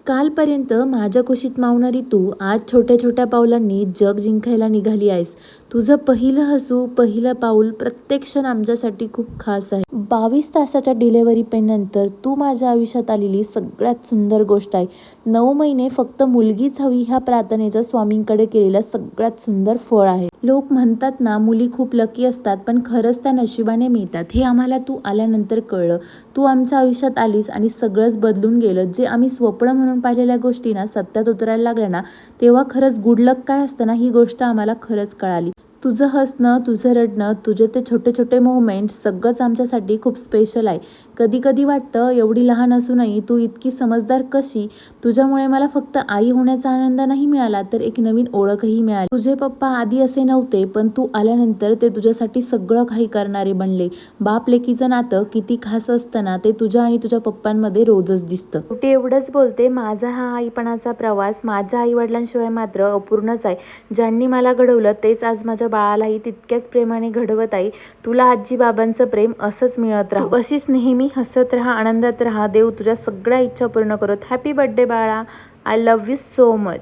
कालपर्यंत माझ्या कुशीत मावणारी तू आज छोट्या छोट्या पावलांनी जग जिंकायला निघाली आहेस. तुझं पहिलं हसू, पहिलं पाऊल प्रत्येक क्षण आमच्यासाठी खूप खास आहे. 22 तासाच्या डिलेव्हरी पेन नंतर तू माझ्या आयुष्यात आलेली सगळ्यात सुंदर गोष्ट आहे. 9 महिने फक्त मुलगीच हवी ह्या प्रार्थनेचं स्वामींकडे केलेलं सगळ्यात सुंदर फळ आहे. लोक म्हणतात ना, मुली खूप लकी असतात, पण खरंच त्या नशिबाने मिळतात. हे आम्हाला तू आल्यानंतर कळलं. तू आमच्या आयुष्यात आलीस आणि सगळंच बदलून गेलं. जे आम्ही स्वप्न म्हणून पाहिलेल्या गोष्टी ना सत्यात उतरायला लागल्या ना, तेव्हा खरंच गुड लक काय असतं ना, ही गोष्ट आम्हाला खरंच कळाली. तुझं हसणं, तुझं रडणं, तुझे ते छोटे छोटे मोमेंट्स सगळंच आमच्यासाठी खूप स्पेशल आहे. कधी कधी वाटतं एवढी लहान असूनही तू इतकी समजदार कशी. तुझ्यामुळे मला फक्त आई होण्याचा आनंद नाही मिळाला, तर एक नवीन ओळखही मिळाली. तुझे पप्पा आधी असे नव्हते, पण तू आल्यानंतर ते तुझ्यासाठी सगळं काही करणारे बनले. बाप लेकीचं नातं किती खास असतं ना, ते तुझ्या आणि तुझ्या पप्पांमध्ये रोजच दिसतं. शेवटी एवढंच बोलते, माझा हा आईपणाचा प्रवास माझ्या आईवडिलांशिवाय मात्र अपूर्णच आहे. ज्यांनी मला घडवलं तेच आज माझ्या बाळालाही तितक्याच प्रेमाने घडवत आहे. तुला आजी बाबांचं प्रेम असंच मिळत राहू. अशीच नेहमी हसत राहा, आनंदात राहा. देव तुझ्या सगळ्या इच्छा पूर्ण करत. हॅपी बर्थडे बाळा. I love you so much.